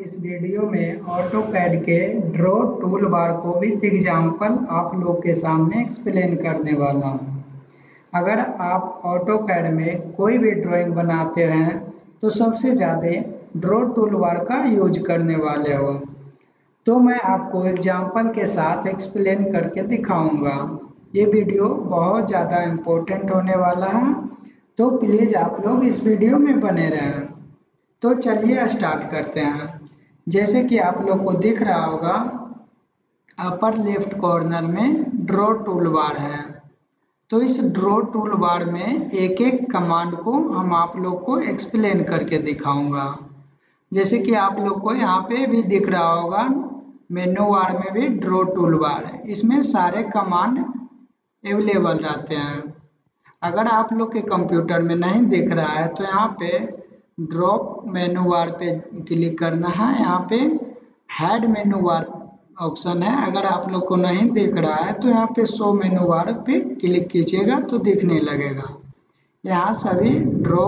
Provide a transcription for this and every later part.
इस वीडियो में ऑटोकैड के ड्रॉ टूल बार को विद एग्जाम्पल आप लोग के सामने एक्सप्लेन करने वाला हूँ। अगर आप ऑटोकैड में कोई भी ड्राइंग बनाते हैं तो सबसे ज़्यादा ड्रॉ टूल बार का यूज करने वाले हो, तो मैं आपको एग्जाम्पल के साथ एक्सप्लेन करके दिखाऊंगा। ये वीडियो बहुत ज़्यादा इम्पोर्टेंट होने वाला है, तो प्लीज़ आप लोग इस वीडियो में बने रहें। तो चलिए स्टार्ट करते हैं। जैसे कि आप लोग को दिख रहा होगा, अपर लेफ्ट कॉर्नर में ड्रॉ टूल बार है। तो इस ड्रॉ टूल बार में एक एक कमांड को हम आप लोग को एक्सप्लेन करके दिखाऊंगा। जैसे कि आप लोग को यहाँ पे भी दिख रहा होगा, मेनू बार में भी ड्रॉ टूल बार है। इसमें सारे कमांड अवेलेबल रहते हैं। अगर आप लोग के कंप्यूटर में नहीं दिख रहा है तो यहाँ पे ड्रॉप मेनू बार पे क्लिक करना है। यहाँ पे हेड मेनू बार ऑप्शन है। अगर आप लोग को नहीं दिख रहा है तो यहाँ पे शो मेनू बार पे क्लिक कीजिएगा तो दिखने लगेगा। यहाँ सभी ड्रॉ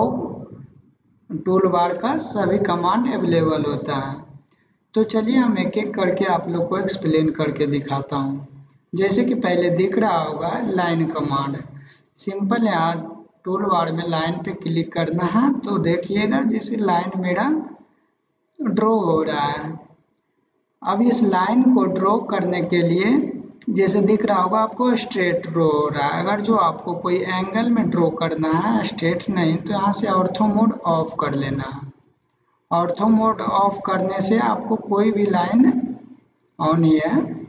टूल बार का सभी कमांड अवेलेबल होता है। तो चलिए हम एक एक करके आप लोग को एक्सप्लेन करके दिखाता हूँ। जैसे कि पहले दिख रहा होगा लाइन कमांड, सिंपल। यहाँ टूल बार में लाइन पे क्लिक करना है तो देखिएगा जैसे लाइन मेरा ड्रॉ हो रहा है। अब इस लाइन को ड्रॉ करने के लिए जैसे दिख रहा होगा आपको स्ट्रेट ड्रॉ हो रहा है। अगर जो आपको कोई एंगल में ड्रॉ करना है, स्ट्रेट नहीं, तो यहाँ से ऑर्थो मोड ऑफ कर लेना है। ऑर्थो मोड ऑफ करने से आपको कोई भी लाइन ऑन ही है।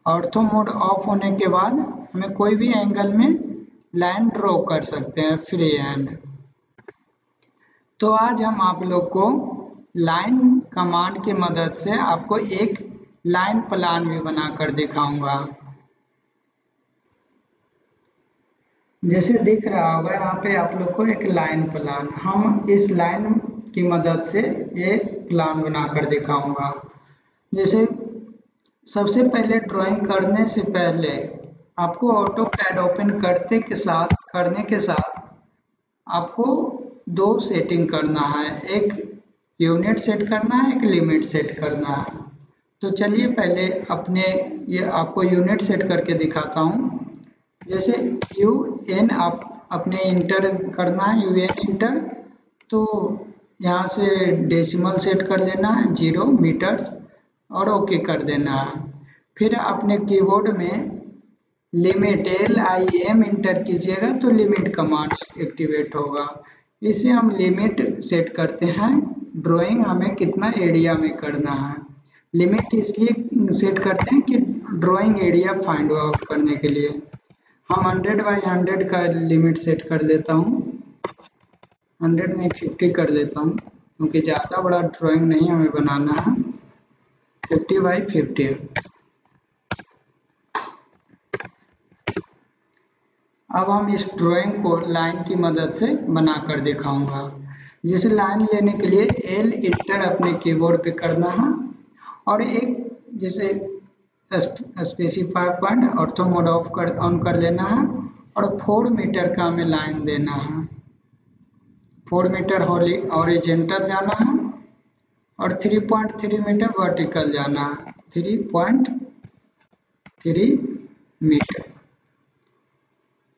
ऑर्थो मोड ऑफ होने के बाद हमें कोई भी एंगल में लाइन ड्रॉ कर सकते हैं फ्री हैंड। तो आज हम आप लोग को लाइन कमांड की मदद से आपको एक लाइन प्लान भी बनाकर दिखाऊंगा। जैसे दिख रहा होगा यहाँ पे आप लोग को एक लाइन प्लान, हम इस लाइन की मदद से एक प्लान बनाकर दिखाऊंगा। जैसे सबसे पहले ड्राइंग करने से पहले आपको ऑटोकैड ओपन करने के साथ आपको दो सेटिंग करना है। एक यूनिट सेट करना है, एक लिमिट सेट करना है। तो चलिए पहले ये आपको यूनिट सेट करके दिखाता हूँ। जैसे UN आप अपने इंटर करना है, UN इंटर। तो यहाँ से डेसिमल सेट कर लेना है 0 मीटर और ओके कर देना है। फिर अपने कीबोर्ड में लिमिट LIM इंटर कीजिएगा तो लिमिट कमांड एक्टिवेट होगा। इसे हम लिमिट सेट करते हैं, ड्राइंग हमें कितना एरिया में करना है। लिमिट इसलिए सेट करते हैं कि ड्राइंग एरिया फाइंड आउट करने के लिए। हम 100 बाई 100 का लिमिट सेट कर देता हूँ। 100 नहीं 50 कर देता हूँ, क्योंकि ज़्यादा बड़ा ड्राइंग नहीं हमें बनाना है। 50 बाई 50। अब हम इस ड्राइंग को लाइन की मदद से बनाकर दिखाऊंगा। जिसे लाइन लेने के लिए L इंटर अपने कीबोर्ड पे करना है और एक जैसे specify point ortho mode on कर लेना है और 4 मीटर का हमें लाइन देना है। 4 मीटर हॉरिजॉन्टल जाना है और 3.3 मीटर वर्टिकल जाना है। 3.3 मीटर।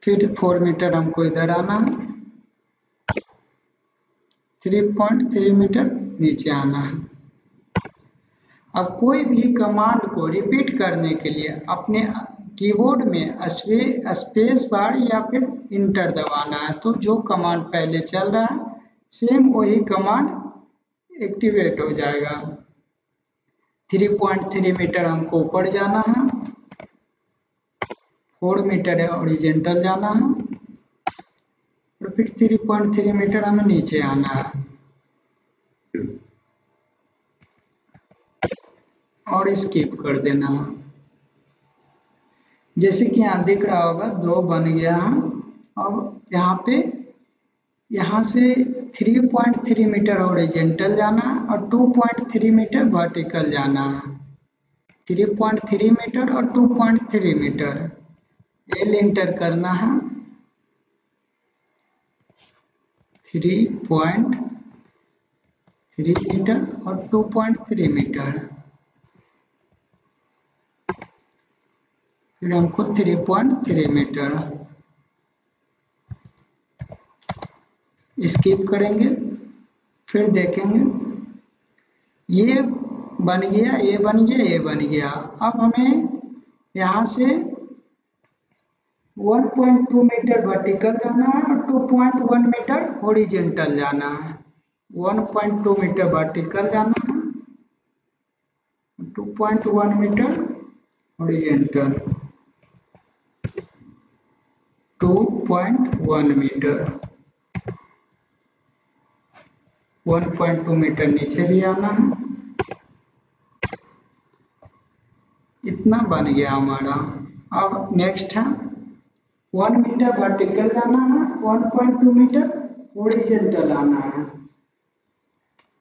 फिर 4 मीटर हमको इधर आना है, 3.3 मीटर नीचे आना है। अब कोई भी कमांड को रिपीट करने के लिए अपने कीबोर्ड में स्पेस बार या फिर इंटर दबाना है। तो जो कमांड पहले चल रहा है सेम वही कमांड एक्टिवेट हो जाएगा। 3.3 मीटर हमको ऊपर जाना है, 4 मीटर हॉरिजॉन्टल जाना है और फिर 3.3 मीटर हमें नीचे आना है और स्किप कर देना है। जैसे कि यहाँ दिख रहा होगा 2 बन गया है। अब यहाँ से 3.3 मीटर हॉरिजॉन्टल जाना है और 2.3 मीटर वर्टिकल जाना है। 3.3 मीटर और 2.3 मीटर L इंटर करना है। 3.3 3 मीटर और 2.3 मीटर, फिर हमको 3.3 मीटर स्किप करेंगे। फिर देखेंगे ये बन गया, ये बन गया, ये बन गया। अब हमें यहाँ से 1.2 मीटर वर्टिकल जाना है और 2.1 मीटर हॉरिजॉन्टल जाना है। 1.2 मीटर वर्टिकल जाना है, 2.1 मीटर हॉरिजॉन्टल, 2.1 मीटर, 1.2 मीटर नीचे भी आना है। इतना बन गया हमारा। अब नेक्स्ट है 1 मीटर वर्टिकल जाना है, 1.2 मीटर हॉरिजॉन्टल आना है।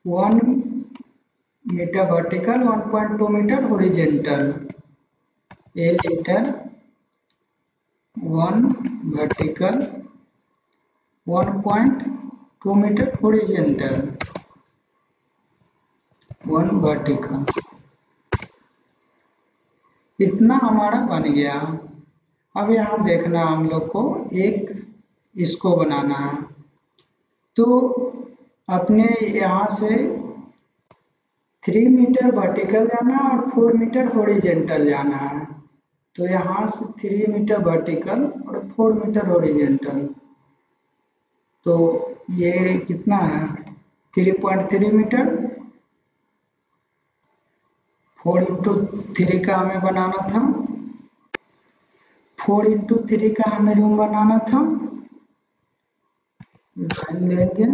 1 metre vertical, 1.2 metre horizontal. A litre 1 vertical, 1.2 metre horizontal, 1 vertical. इतना हमारा बन गया। अब यहाँ देखना हम लोग को एक इसको बनाना है। तो अपने यहाँ से 3 मीटर वर्टिकल जाना है और 4 मीटर हॉरिजॉन्टल जाना है। तो यहाँ से 3 मीटर वर्टिकल और 4 मीटर हॉरिजॉन्टल, तो ये कितना है 3.3 मीटर। 4 इंटू 3 का हमें बनाना था, 4 इंटू 3 का हमें रूम बनाना था। लाइन लेंगे,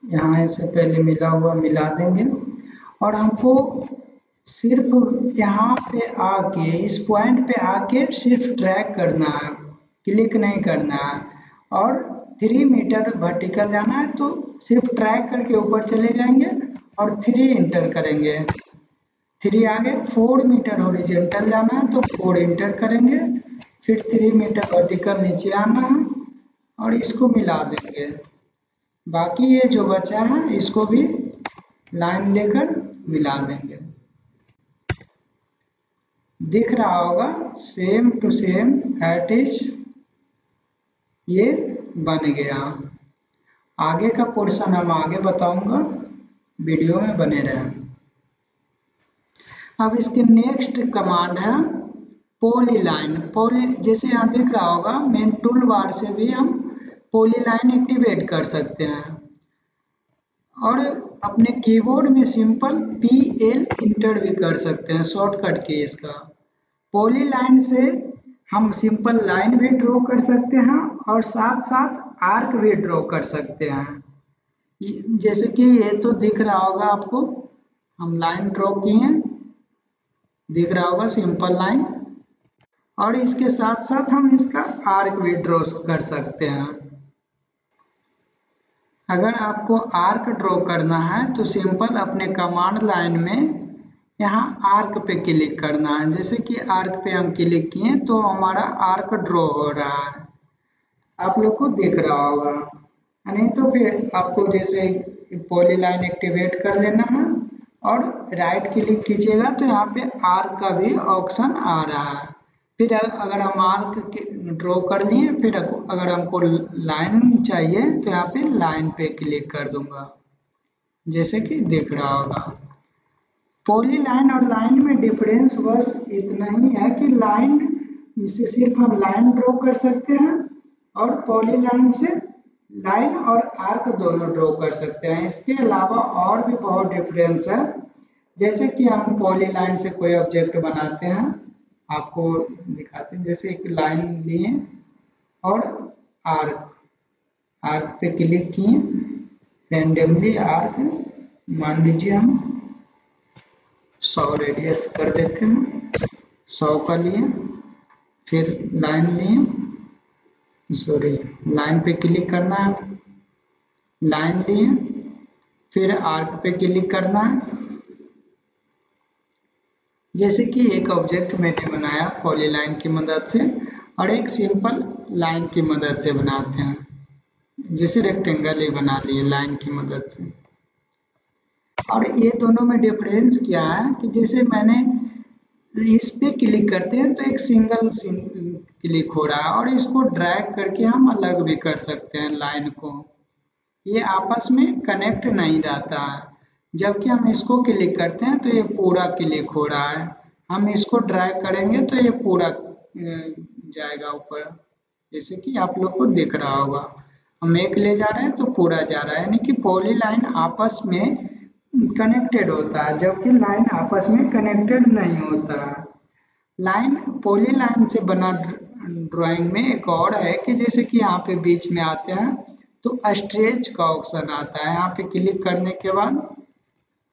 यहाँ से पहले मिला हुआ मिला देंगे और हमको सिर्फ यहाँ पे आके, इस पॉइंट पे आके सिर्फ ट्रैक करना है, क्लिक नहीं करना है। और 3 मीटर वर्टिकल जाना है तो सिर्फ ट्रैक करके ऊपर चले जाएंगे और 3 इंटर करेंगे। 3 आगे 4 मीटर हॉरिजॉन्टल जाना है तो 4 इंटर करेंगे, फिर 3 मीटर वर्टिकल नीचे आना है और इसको मिला देंगे। बाकी ये जो बचा है इसको भी लाइन लेकर मिला देंगे। दिख रहा होगा same to same it is ये बन गया। आगे का पोर्शन हम आगे बताऊंगा, वीडियो में बने रहें। अब इसके नेक्स्ट कमांड है पॉलीलाइन। जैसे यहाँ दिख रहा होगा मेन टूल बार से भी हम पॉलीलाइन एक्टिवेट कर सकते हैं और अपने कीबोर्ड में सिंपल PL इंटर भी कर सकते हैं, शॉर्टकट की इसका। पॉलीलाइन से हम सिंपल लाइन भी ड्रॉ कर सकते हैं और साथ साथ आर्क भी ड्रॉ कर सकते हैं। जैसे कि ये तो दिख रहा होगा आपको, हम लाइन ड्रॉ किए, दिख रहा होगा सिंपल लाइन, और इसके साथ साथ हम इसका आर्क भी ड्रॉ कर सकते हैं। अगर आपको आर्क ड्रॉ करना है तो सिंपल अपने कमांड लाइन में यहाँ आर्क पे क्लिक करना है। जैसे कि आर्क पे हम क्लिक किए तो हमारा आर्क ड्रॉ हो रहा है, आप लोग को दिख रहा होगा। नहीं तो फिर आपको जैसे पॉलीलाइन एक्टिवेट कर लेना है और राइट क्लिक कीजिएगा तो यहाँ पे आर्क का भी ऑप्शन आ रहा है। फिर अगर हम आर्क ड्रॉ कर लिए, फिर अगर हमको लाइन चाहिए तो यहाँ पे लाइन पे क्लिक कर दूंगा, जैसे कि दिख रहा होगा। पॉलीलाइन और लाइन में डिफरेंस बस इतना ही है कि लाइन से सिर्फ हम लाइन ड्रॉ कर सकते हैं और पॉलीलाइन से लाइन और आर्क दोनों ड्रॉ कर सकते हैं। इसके अलावा और भी बहुत डिफरेंस है। जैसे कि हम पॉलीलाइन से कोई ऑब्जेक्ट बनाते हैं, आपको दिखाते हैं। जैसे एक लाइन लिए और आर्क पे क्लिक किए, रैंडमली आर्क मान लीजिए हम 100 रेडियस कर देते हैं, 100 का लिए, फिर लाइन लिए, सॉरी लाइन पे क्लिक करना है, लाइन लिए, फिर आर्क पे क्लिक करना है। जैसे कि एक ऑब्जेक्ट मैंने बनाया पॉलीलाइन की मदद से और एक सिंपल लाइन की मदद से बनाते हैं। जैसे रेक्टेंगल ही बना लिए लाइन की मदद से। और ये दोनों में डिफरेंस क्या है कि जैसे मैंने इस पे क्लिक करते हैं तो एक सिंगल क्लिक हो रहा है, और इसको ड्रैग करके हम अलग भी कर सकते हैं लाइन को, ये आपस में कनेक्ट नहीं रहता है। जबकि हम इसको क्लिक करते हैं तो ये पूरा क्लिक हो रहा है, हम इसको ड्रैग करेंगे तो ये पूरा जाएगा ऊपर, जैसे कि आप लोग को दिख रहा होगा। हम एक ले जा रहे हैं तो पूरा जा रहा है, यानी कि पॉली लाइन आपस में कनेक्टेड होता है, जबकि लाइन आपस में कनेक्टेड नहीं होता है। लाइन पॉली लाइन से बना ड्राइंग में एक और है कि जैसे कि यहाँ पे बीच में आते हैं तो स्ट्रेच का ऑप्शन आता है, यहाँ पे क्लिक करने के बाद,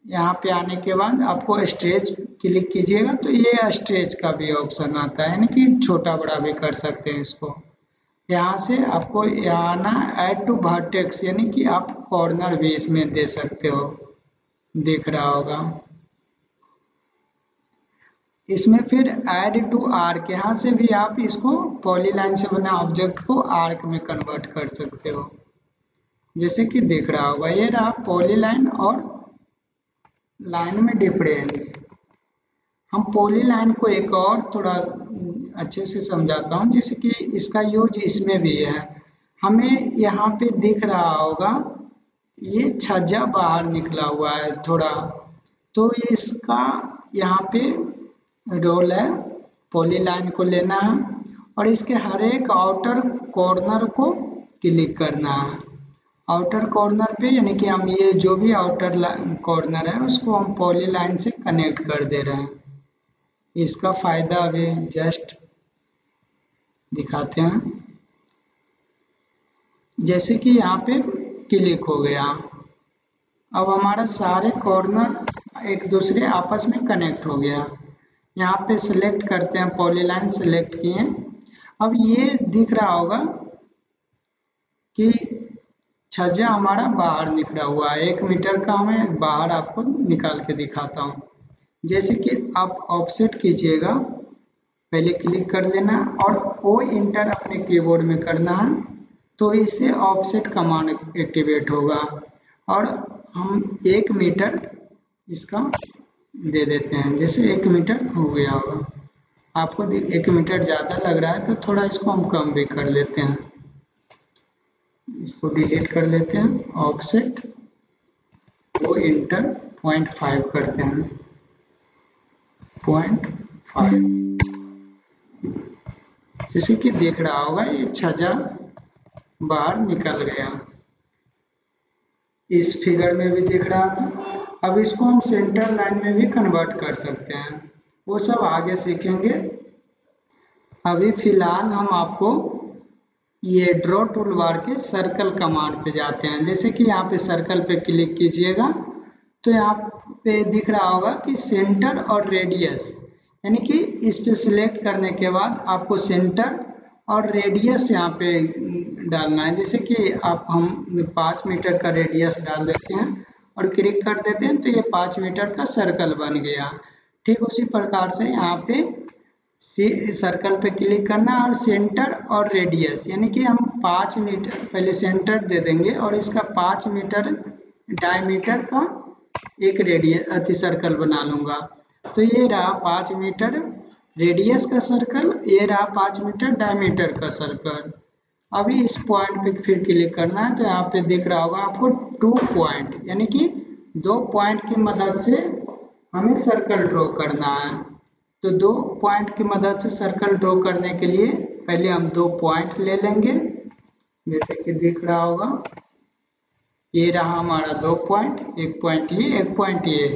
यहाँ पे आने के बाद आपको स्ट्रेच क्लिक कीजिएगा तो ये स्ट्रेच का भी ऑप्शन आता है, यानी कि छोटा बड़ा भी कर सकते हैं इसको। यहाँ से आपको यहाँ आना ऐड टू वर्टेक्स, यानी कि आप कॉर्नर भी इसमें दे सकते हो, दिख रहा होगा। इसमें फिर ऐड टू आर्क, यहाँ से भी आप इसको पॉलीलाइन से बना ऑब्जेक्ट को आर्क में कन्वर्ट कर सकते हो, जैसे कि दिख रहा होगा। ये रहा पॉलीलाइन और लाइन में डिफरेंस। हम पॉलीलाइन को एक और थोड़ा अच्छे से समझाता हूँ, जैसे कि इसका यूज इसमें भी है। हमें यहाँ पे दिख रहा होगा ये छज्जा बाहर निकला हुआ है थोड़ा, तो इसका यहाँ पे रोल है पॉलीलाइन को लेना है और इसके हर एक आउटर कॉर्नर को क्लिक करना है। आउटर कॉर्नर पे यानी कि हम ये जो भी आउटर कॉर्नर है उसको हम पॉलीलाइन से कनेक्ट कर दे रहे हैं। इसका फायदा अभी जस्ट दिखाते हैं। जैसे कि यहाँ पे क्लिक हो गया, अब हमारा सारे कॉर्नर एक दूसरे आपस में कनेक्ट हो गया। यहाँ पे सिलेक्ट करते हैं, पॉलीलाइन सिलेक्ट किए। अब ये दिख रहा होगा कि छज्जा हमारा बाहर निकला हुआ है, 1 मीटर का मैं बाहर आपको निकाल के दिखाता हूँ। जैसे कि आप ऑफसेट कीजिएगा, पहले क्लिक कर लेना और ओ इंटर अपने कीबोर्ड में करना है, तो इससे ऑफसेट कमांड एक्टिवेट होगा और हम 1 मीटर इसका दे देते हैं। जैसे 1 मीटर हो गया होगा, आपको 1 मीटर ज़्यादा लग रहा है तो थोड़ा इसको हम कम भी कर लेते हैं, इसको डिलीट कर लेते हैं। ऑफसेट वो इंटर 0.5 करते हैं, 0.5। जैसे कि देख रहा होगा ये छज्जा बाहर निकल गया, इस फिगर में भी दिख रहा था। अब इसको हम सेंटर लाइन में भी कन्वर्ट कर सकते हैं, वो सब आगे सीखेंगे। अभी फिलहाल हम आपको ये ड्रॉ टूल बार के सर्कल कमांड पे जाते हैं। जैसे कि यहाँ पे सर्कल पे क्लिक कीजिएगा तो यहाँ पे दिख रहा होगा कि सेंटर और रेडियस, यानी कि इस पे सिलेक्ट करने के बाद आपको सेंटर और रेडियस यहाँ पे डालना है। जैसे कि आप हम 5 मीटर का रेडियस डाल देते हैं और क्लिक कर देते हैं तो ये 5 मीटर का सर्कल बन गया। ठीक उसी प्रकार से यहाँ पे सर्कल पे क्लिक करना और सेंटर और रेडियस, यानी कि हम 5 मीटर पहले सेंटर दे देंगे और इसका 5 मीटर डायमीटर का एक रेडियस सर्कल बना लूँगा। तो ये रहा 5 मीटर रेडियस का सर्कल, ये रहा 5 मीटर डायमीटर का सर्कल। अभी इस पॉइंट पे फिर क्लिक करना है तो यहाँ पे दिख रहा होगा आपको 2 पॉइंट, यानी कि 2 पॉइंट की मदद से हमें सर्कल ड्रॉ करना है। तो 2 पॉइंट की मदद से सर्कल ड्रॉ करने के लिए पहले हम 2 पॉइंट ले लेंगे, जैसे कि दिख रहा होगा ये रहा हमारा 2 पॉइंट, 1 पॉइंट ये, 1 पॉइंट ये।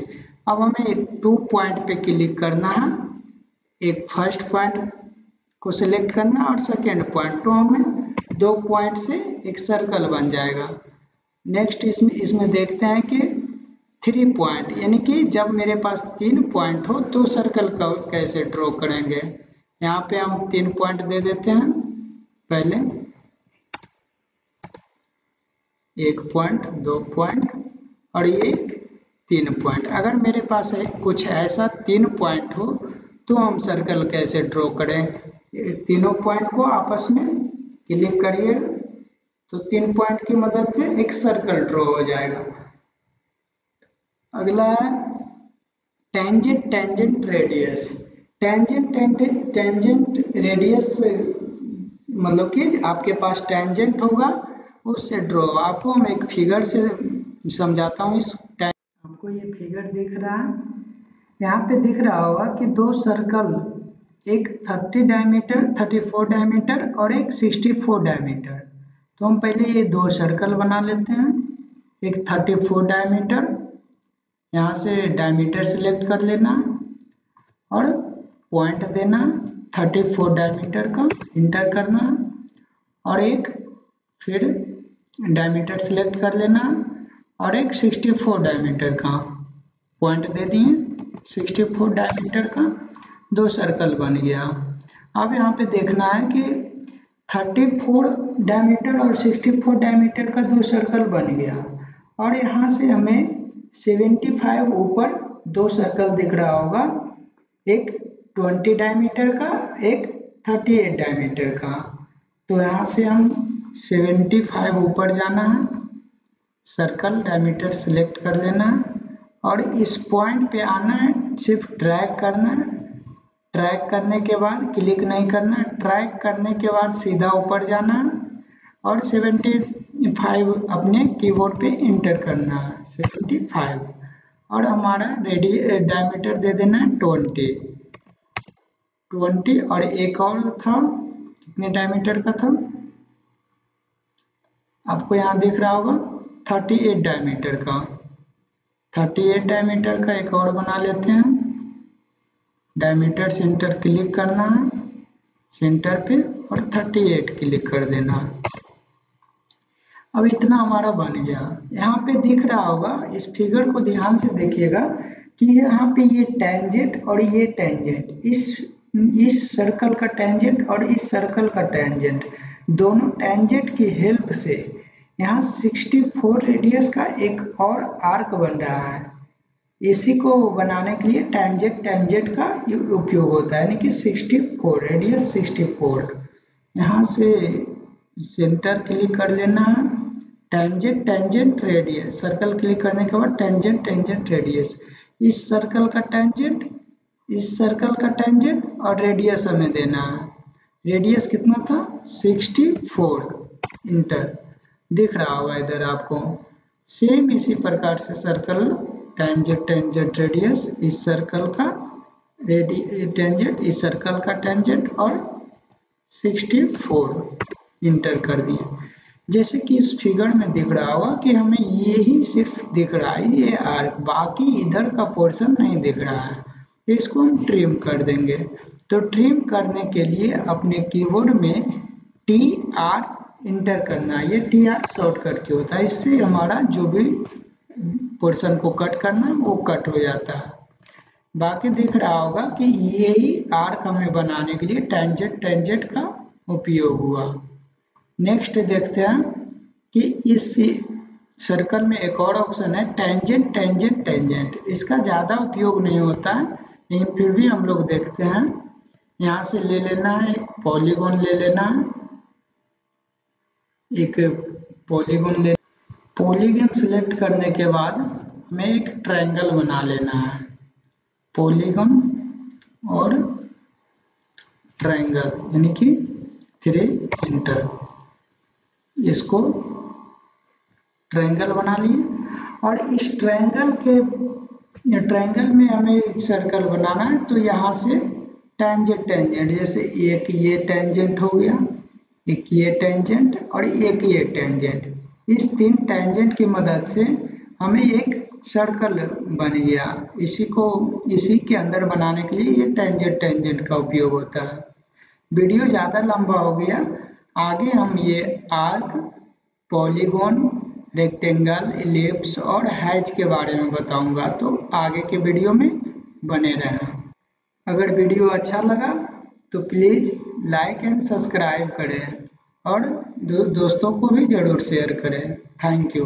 अब हमें 2 पॉइंट पे क्लिक करना है, एक फर्स्ट पॉइंट को सिलेक्ट करना और सेकेंड पॉइंट, तो हमें 2 पॉइंट से एक सर्कल बन जाएगा। नेक्स्ट इसमें देखते हैं कि 3 पॉइंट, यानी कि जब मेरे पास 3 पॉइंट हो तो सर्कल का कैसे ड्रॉ करेंगे। यहाँ पे हम 3 पॉइंट दे देते हैं, पहले 1 पॉइंट, 2 पॉइंट और ये 3 पॉइंट। अगर मेरे पास है कुछ ऐसा 3 पॉइंट हो तो हम सर्कल कैसे ड्रॉ करें। तीनों पॉइंट को आपस में क्लिक करिए तो 3 पॉइंट की मदद से एक सर्कल ड्रॉ हो जाएगा। अगला है tangent tangent radius. Tangent radius मतलब कि आपके पास टेंजेंट होगा उससे ड्रॉ। आपको मैं एक फिगर से समझाता हूँ। आपको ये फिगर दिख रहा है, यहाँ पे दिख रहा होगा कि दो सर्कल, एक 30 डायमीटर 34 डायमीटर और एक 64 डायमीटर। तो हम पहले ये दो सर्कल बना लेते हैं। एक 34 डायमीटर, यहाँ से डायमीटर सिलेक्ट कर लेना और पॉइंट देना 34 डायमीटर का, इंटर करना और एक फिर डायमीटर सिलेक्ट कर लेना और एक 64 डायमीटर का पॉइंट दे दिए। 64 डायमीटर का दो सर्कल बन गया। अब यहाँ पे देखना है कि 34 डायमीटर और 64 डायमीटर का दो सर्कल बन गया और यहाँ से हमें 75 ऊपर दो सर्कल दिख रहा होगा, एक 20 डायमीटर का, एक 38 डायमीटर का। तो यहाँ से हम 75 ऊपर जाना है, सर्कल डायमीटर सिलेक्ट कर लेना और इस पॉइंट पे आना है, सिर्फ ड्रैग करना है। ड्रैग करने के बाद क्लिक नहीं करना है, ड्रैग करने के बाद सीधा ऊपर जाना है और 75 अपने कीबोर्ड पे इंटर करना है, 75 और हमारा डायमीटर दे देना है 20 और एक और था, कितने डायमीटर का था आपको यहाँ दिख रहा होगा, 38 डायमीटर का। 38 डायमीटर का एक और बना लेते हैं। डायमीटर सेंटर क्लिक करना है, सेंटर पे और 38 क्लिक कर देना। अब इतना हमारा बन गया। यहाँ पे दिख रहा होगा, इस फिगर को ध्यान से देखिएगा कि यहाँ पे ये टेंजेंट और ये टेंजेंट, इस सर्कल का टेंजेंट और इस सर्कल का टेंजेंट, दोनों टेंजेंट की हेल्प से यहाँ 64 रेडियस का एक और आर्क बन रहा है। इसी को बनाने के लिए टेंजेंट का उपयोग होता है, यानी कि 64 रेडियस 64। यहाँ से सेंटर क्लिक कर लेना है, टेंजेंट रेडियस, सर्कल क्लिक करने के बाद टेंजेंट रेडियस, इस सर्कल का टेंजेंट, इस सर्कल का टेंजेंट और रेडियस हमें देना है। रेडियस कितना था 64, इंटर दिख रहा होगा इधर आपको। सेम इसी प्रकार से सर्कल टेंजेंट रेडियस, इस सर्कल का टेंजेंट, इस सर्कल का टेंजेंट और 64 इंटर कर दिए। जैसे कि इस फिगर में दिख रहा होगा कि हमें ये ही सिर्फ दिख रहा है, ये आर्क, बाकी इधर का पोर्शन नहीं दिख रहा है। तो इसको हम ट्रिम कर देंगे। तो ट्रिम करने के लिए अपने कीबोर्ड में TR इंटर करना है। ये TR शॉर्टकट की होता है, इससे हमारा जो भी पोर्शन को कट करना है वो कट हो जाता है। बाकी दिख रहा होगा कि यही आर्क हमें बनाने के लिए टेंजेंट का उपयोग हुआ। नेक्स्ट देखते हैं कि इस सर्कल में एक और ऑप्शन है टेंजेंट। इसका ज़्यादा उपयोग नहीं होता है, लेकिन फिर भी हम लोग देखते हैं। यहाँ से ले लेना है, एक पॉलीगॉन ले लेना है, एक पॉलीगॉन सिलेक्ट करने के बाद हमें एक ट्रायंगल बना लेना है। पॉलीगॉन और ट्रायंगल यानी कि 3 इंटर, इसको ट्रायंगल बना लिए। और इस ट्रायंगल में हमें एक सर्कल बनाना है। तो यहाँ से टेंजेंट, जैसे एक ये टेंजेंट हो गया, एक ये टेंजेंट और एक ये टेंजेंट, इस 3 टेंजेंट की मदद से हमें एक सर्कल बन गया। इसी के अंदर बनाने के लिए ये टेंजेंट का उपयोग होता है। वीडियो ज़्यादा लंबा हो गया, आगे हम ये आर्क, पॉलीगॉन, रेक्टेंगल, इलिप्स और हैच के बारे में बताऊंगा, तो आगे के वीडियो में बने रहें। अगर वीडियो अच्छा लगा तो प्लीज़ लाइक एंड सब्सक्राइब करें और दोस्तों को भी ज़रूर शेयर करें। Thank you.